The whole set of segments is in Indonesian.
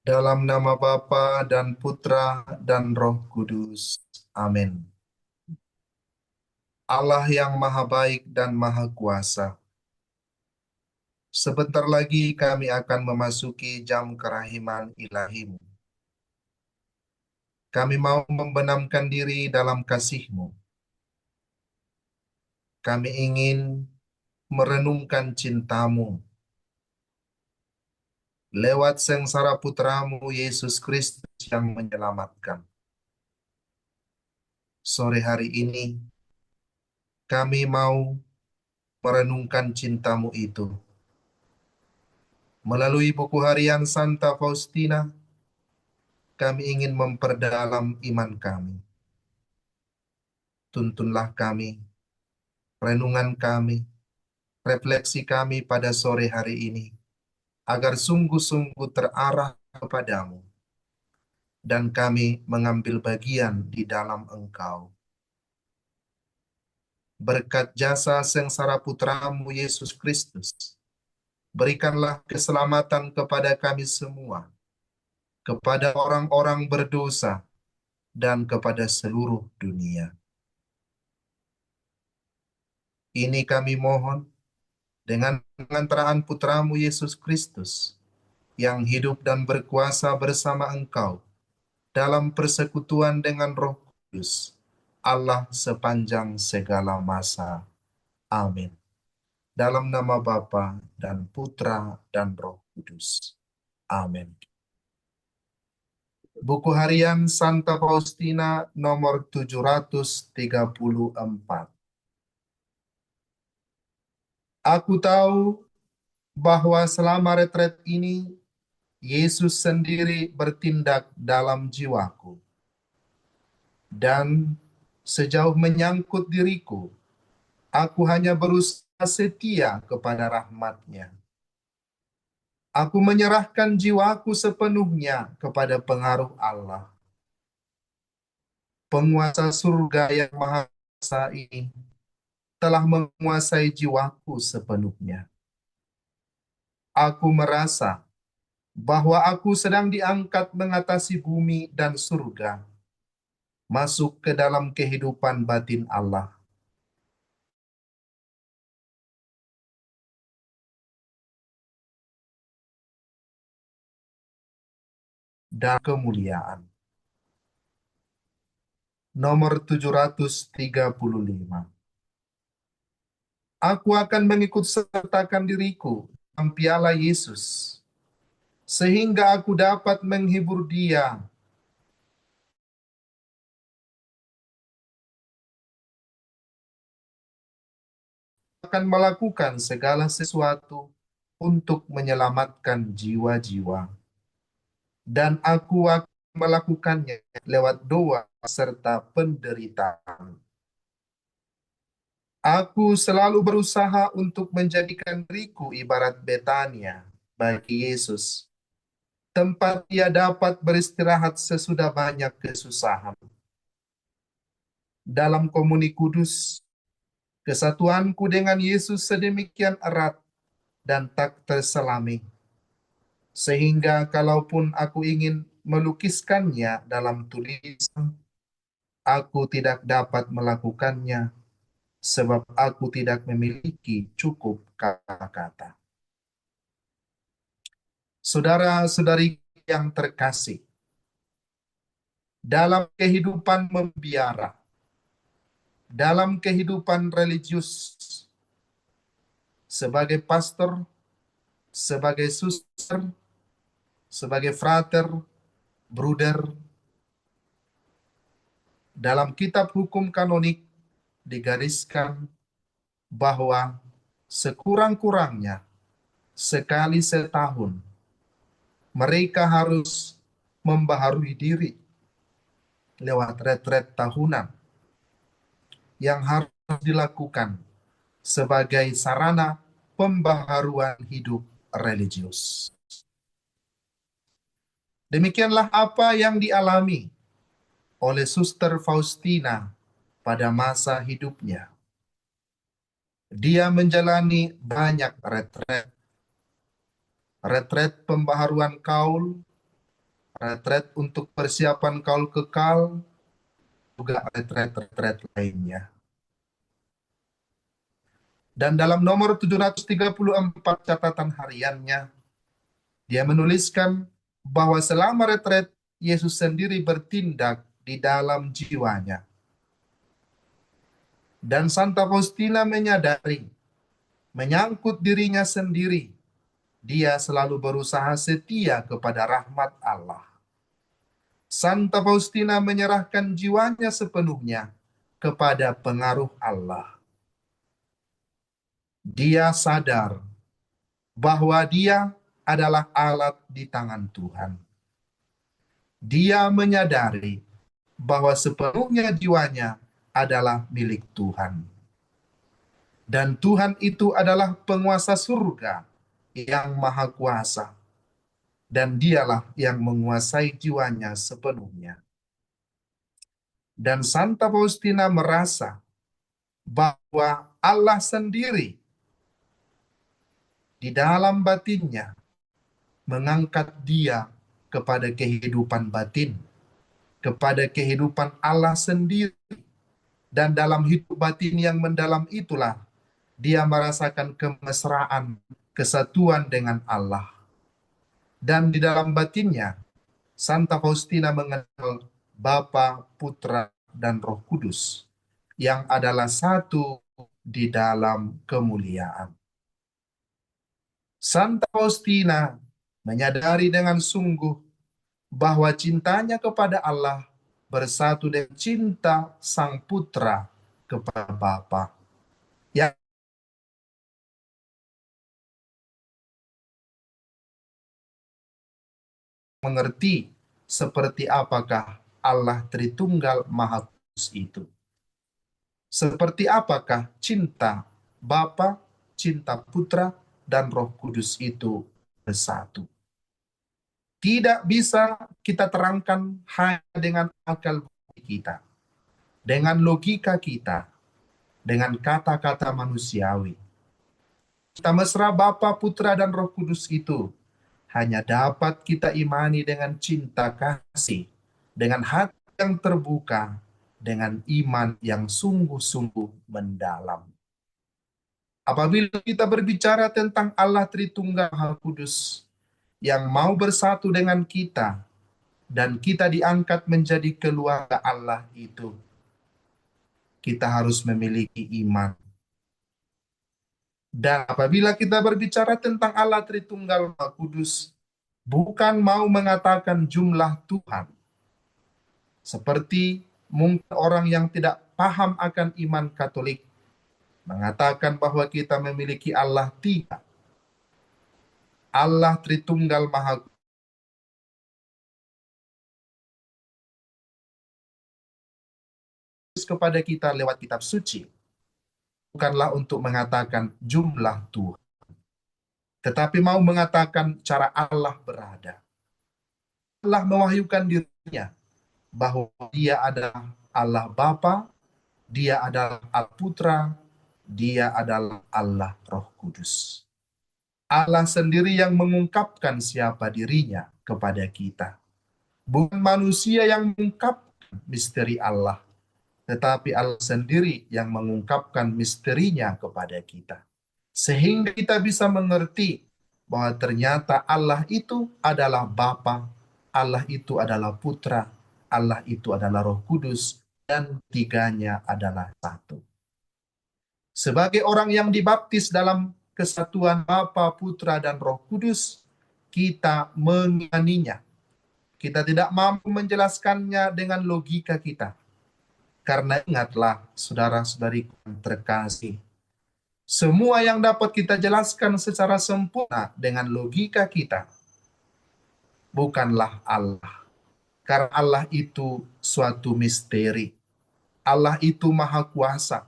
Dalam nama Bapa dan Putra dan Roh Kudus. Amin. Allah yang Maha Baik dan Maha Kuasa, sebentar lagi kami akan memasuki jam kerahiman ilahi-Mu. Kami mau membenamkan diri dalam kasih-Mu. Kami ingin merenungkan cinta-Mu lewat sengsara Putra-Mu Yesus Kristus yang menyelamatkan. Sore hari ini kami mau merenungkan cinta-Mu itu melalui buku harian Santa Faustina. Kami ingin memperdalam iman kami. Tuntunlah kami, renungan kami, refleksi kami pada sore hari ini, agar sungguh-sungguh terarah kepadamu, dan kami mengambil bagian di dalam Engkau. Berkat jasa sengsara Putramu Yesus Kristus, berikanlah keselamatan kepada kami semua, kepada orang-orang berdosa, dan kepada seluruh dunia. Ini kami mohon dengan pengantaraan Putramu Yesus Kristus, yang hidup dan berkuasa bersama Engkau dalam persekutuan dengan Roh Kudus, Allah sepanjang segala masa. Amin. Dalam nama Bapa dan Putra dan Roh Kudus. Amin. Buku Harian Santa Faustina nomor 734. Aku tahu bahwa selama retret ini Yesus sendiri bertindak dalam jiwaku. Dan sejauh menyangkut diriku, aku hanya berusaha setia kepada rahmat-Nya. Aku menyerahkan jiwaku sepenuhnya kepada pengaruh Allah. Penguasa surga yang maha kuasa ini telah menguasai jiwaku sepenuhnya. Aku merasa bahwa aku sedang diangkat mengatasi bumi dan surga, masuk ke dalam kehidupan batin Allah. Dan kemuliaan. Nomor 735. Aku akan mengikut sertakan diriku dalam piala Yesus, sehingga aku dapat menghibur Dia akan melakukan segala sesuatu untuk menyelamatkan jiwa-jiwa. Dan aku akan melakukannya lewat doa serta penderitaan. Aku selalu berusaha untuk menjadikan diriku ibarat Betania bagi Yesus, tempat Dia dapat beristirahat sesudah banyak kesusahan. Dalam komuni kudus, kesatuanku dengan Yesus sedemikian erat dan tak terselami, sehingga kalaupun aku ingin melukiskannya dalam tulisan, aku tidak dapat melakukannya, sebab aku tidak memiliki cukup kata-kata. Saudara-saudari yang terkasih, dalam kehidupan membiara, dalam kehidupan religius, sebagai pastor, sebagai suster, sebagai frater, bruder, dalam kitab hukum kanonik digariskan bahwa sekurang-kurangnya sekali setahun mereka harus membaharui diri lewat retret tahunan yang harus dilakukan sebagai sarana pembaharuan hidup religius. Demikianlah apa yang dialami oleh Suster Faustina pada masa hidupnya. Dia menjalani banyak retret pembaharuan kaul, retret untuk persiapan kaul kekal, juga retret-retret lainnya. Dan dalam nomor 734 catatan hariannya, dia menuliskan bahwa selama retret, Yesus sendiri bertindak di dalam jiwanya. Dan Santa Faustina menyadari, menyangkut dirinya sendiri, dia selalu berusaha setia kepada rahmat Allah. Santa Faustina menyerahkan jiwanya sepenuhnya kepada pengaruh Allah. Dia sadar bahwa dia adalah alat di tangan Tuhan. Dia menyadari bahwa sepenuhnya jiwanya adalah milik Tuhan. Dan Tuhan itu adalah penguasa surga yang maha kuasa. Dan dialah yang menguasai jiwanya sepenuhnya. Dan Santa Faustina merasa bahwa Allah sendiri di dalam batinnya mengangkat dia kepada kehidupan batin, kepada kehidupan Allah sendiri. Dan dalam hidup batin yang mendalam itulah dia merasakan kemesraan, kesatuan dengan Allah. Dan di dalam batinnya, Santa Faustina mengenal Bapa, Putra, dan Roh Kudus, yang adalah satu di dalam kemuliaan. Santa Faustina menyadari dengan sungguh bahwa cintanya kepada Allah bersatu dengan cinta Sang Putra kepada Bapa. Yang mengerti seperti apakah Allah Tritunggal Maha Kudus itu. Seperti apakah cinta Bapa, cinta Putra, dan Roh Kudus itu bersatu. Tidak bisa kita terangkan hanya dengan akal kita, dengan logika kita, dengan kata-kata manusiawi. Kita mesra Bapa, Putra, dan Roh Kudus itu hanya dapat kita imani dengan cinta kasih, dengan hati yang terbuka, dengan iman yang sungguh-sungguh mendalam. Apabila kita berbicara tentang Allah Tritunggal Maha Kudus yang mau bersatu dengan kita, dan kita diangkat menjadi keluarga Allah itu, kita harus memiliki iman. Dan apabila kita berbicara tentang Allah Tritunggal Maha Kudus, bukan mau mengatakan jumlah Tuhan, seperti mungkin orang yang tidak paham akan iman Katolik mengatakan bahwa kita memiliki Allah tiga. Allah Tritunggal Maha Kudus kepada kita lewat kitab suci bukanlah untuk mengatakan jumlah Tuhan, tetapi mau mengatakan cara Allah berada. Allah mewahyukan dirinya bahwa dia adalah Allah Bapa, dia adalah Allah Putra, dia adalah Allah Roh Kudus. Allah sendiri yang mengungkapkan siapa dirinya kepada kita. Bukan manusia yang mengungkapkan misteri Allah, tetapi Allah sendiri yang mengungkapkan misterinya kepada kita. Sehingga kita bisa mengerti bahwa ternyata Allah itu adalah Bapa, Allah itu adalah Putra, Allah itu adalah Roh Kudus, dan tiganya adalah satu. Sebagai orang yang dibaptis dalam kesatuan Bapa, Putra, dan Roh Kudus, kita mengimaninya. Kita tidak mampu menjelaskannya dengan logika kita. Karena ingatlah, saudara-saudariku yang terkasih, semua yang dapat kita jelaskan secara sempurna dengan logika kita bukanlah Allah. Karena Allah itu suatu misteri. Allah itu maha kuasa.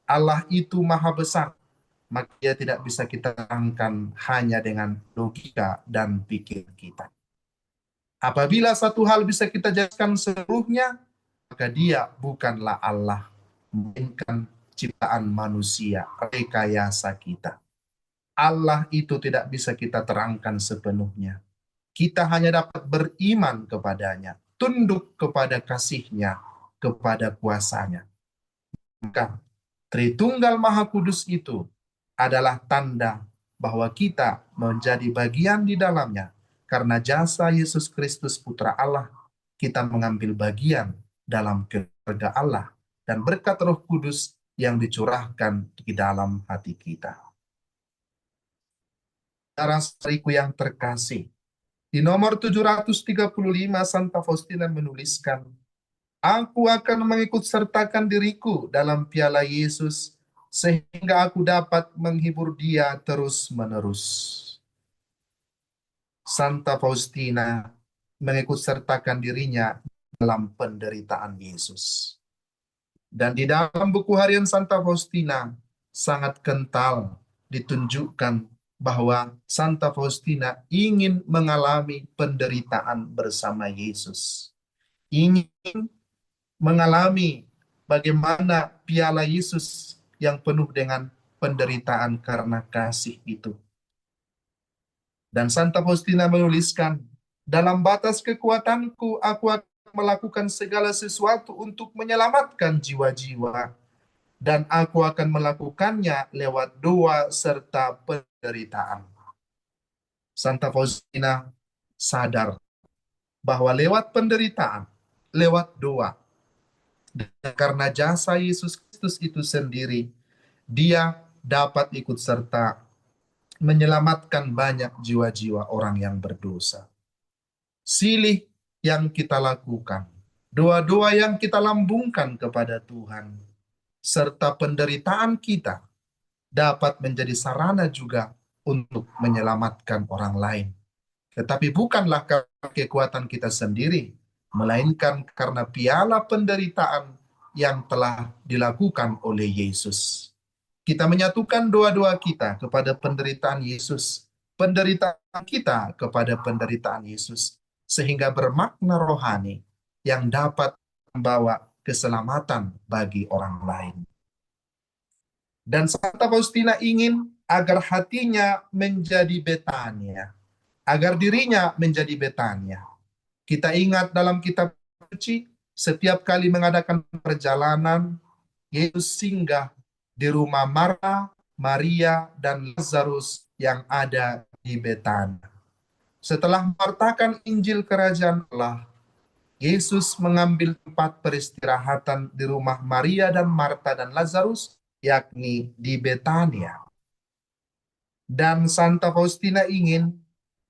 Allah itu maha besar. Maka dia tidak bisa kita terangkan hanya dengan logika dan pikir kita. Apabila satu hal bisa kita jelaskan seluruhnya, maka dia bukanlah Allah, melainkan ciptaan manusia, rekayasa kita. Allah itu tidak bisa kita terangkan sepenuhnya. Kita hanya dapat beriman kepadanya, tunduk kepada kasih-Nya, kepada kuasa-Nya. Maka Tritunggal Maha Kudus itu adalah tanda bahwa kita menjadi bagian di dalamnya. Karena jasa Yesus Kristus Putra Allah, kita mengambil bagian dalam keluarga Allah dan berkat Roh Kudus yang dicurahkan di dalam hati kita. Saudara-saudariku yang terkasih, di nomor 735 Santa Faustina menuliskan, "Aku akan mengikut sertakan diriku dalam piala Yesus, sehingga aku dapat menghibur Dia terus-menerus." Santa Faustina mengikut sertakan dirinya dalam penderitaan Yesus. Dan di dalam buku harian Santa Faustina sangat kental ditunjukkan bahwa Santa Faustina ingin mengalami penderitaan bersama Yesus. Ingin mengalami bagaimana piala Yesus yang penuh dengan penderitaan karena kasih itu. Dan Santa Faustina menuliskan, "Dalam batas kekuatanku, aku akan melakukan segala sesuatu untuk menyelamatkan jiwa-jiwa. Dan aku akan melakukannya lewat doa serta penderitaan." Santa Faustina sadar bahwa lewat penderitaan, lewat doa, dan karena jasa Yesus Kristus itu sendiri, dia dapat ikut serta menyelamatkan banyak jiwa-jiwa orang yang berdosa. Silih yang kita lakukan, doa-doa yang kita lambungkan kepada Tuhan, serta penderitaan kita dapat menjadi sarana juga untuk menyelamatkan orang lain. Tetapi bukanlah karena kekuatan kita sendiri, melainkan karena piala penderitaan yang telah dilakukan oleh Yesus. Kita menyatukan doa-doa kita kepada penderitaan Yesus, penderitaan kita kepada penderitaan Yesus, sehingga bermakna rohani yang dapat membawa keselamatan bagi orang lain. Dan Santa Faustina ingin agar hatinya menjadi Betania, agar dirinya menjadi Betania. Kita ingat dalam kitab suci, setiap kali mengadakan perjalanan, Yesus singgah di rumah Marta, Maria, dan Lazarus yang ada di Betania. Setelah mewartakan Injil Kerajaan Allah, Yesus mengambil tempat peristirahatan di rumah Maria dan Marta dan Lazarus, yakni di Betania. Dan Santa Faustina ingin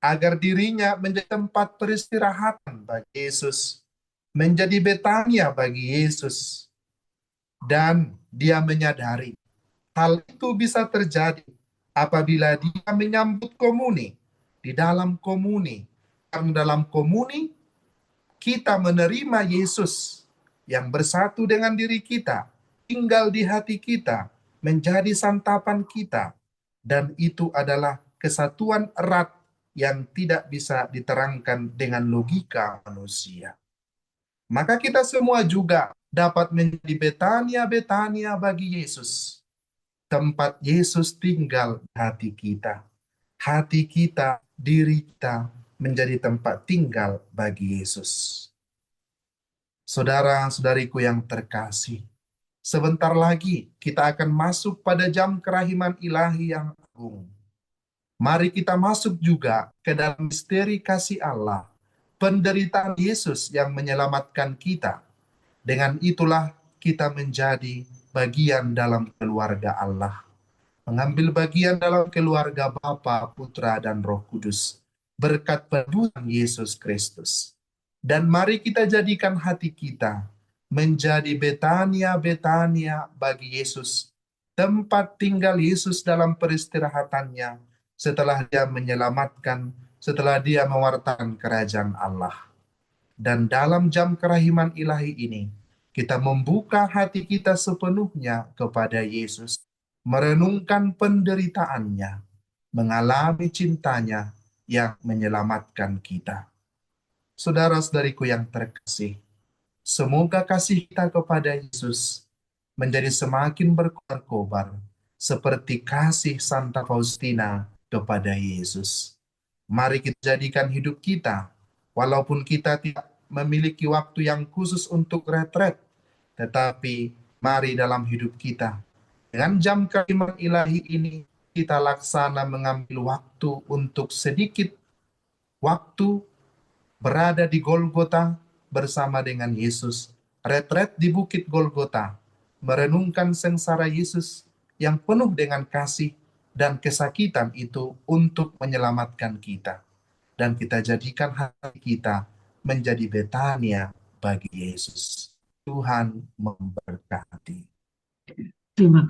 agar dirinya menjadi tempat peristirahatan bagi Yesus, menjadi Betania bagi Yesus. Dan dia menyadari hal itu bisa terjadi apabila dia menyambut komuni. Di dalam komuni, karena dalam komuni kita menerima Yesus yang bersatu dengan diri kita, tinggal di hati kita, menjadi santapan kita. Dan itu adalah kesatuan erat yang tidak bisa diterangkan dengan logika manusia. Maka kita semua juga dapat menjadi Betania-Betania bagi Yesus. Tempat Yesus tinggal di hati kita. Hati kita, diri kita menjadi tempat tinggal bagi Yesus. Saudara-saudariku yang terkasih, sebentar lagi kita akan masuk pada jam kerahiman ilahi yang agung. Mari kita masuk juga ke dalam misteri kasih Allah, penderitaan Yesus yang menyelamatkan kita. Dengan itulah kita menjadi bagian dalam keluarga Allah, mengambil bagian dalam keluarga Bapa, Putra, dan Roh Kudus, berkat penebusan Yesus Kristus. Dan mari kita jadikan hati kita menjadi Betania-Betania bagi Yesus, tempat tinggal Yesus dalam peristirahatannya, setelah dia menyelamatkan, setelah dia mewartakan kerajaan Allah. Dan dalam jam kerahiman ilahi ini, kita membuka hati kita sepenuhnya kepada Yesus, merenungkan penderitaannya, mengalami cintanya yang menyelamatkan kita. Saudara-saudariku yang terkasih, semoga kasih kita kepada Yesus menjadi semakin berkobar-kobar, seperti kasih Santa Faustina kepada Yesus. Mari kita jadikan hidup kita, walaupun kita tidak memiliki waktu yang khusus untuk retret, tetapi mari dalam hidup kita, dengan jam keiman ilahi ini, kita laksana mengambil waktu untuk sedikit waktu berada di Golgota bersama dengan Yesus. Retret di Bukit Golgota, merenungkan sengsara Yesus yang penuh dengan kasih dan kesakitan itu untuk menyelamatkan kita. Dan kita jadikan hati kita menjadi Betania bagi Yesus. Tuhan memberkati. Terima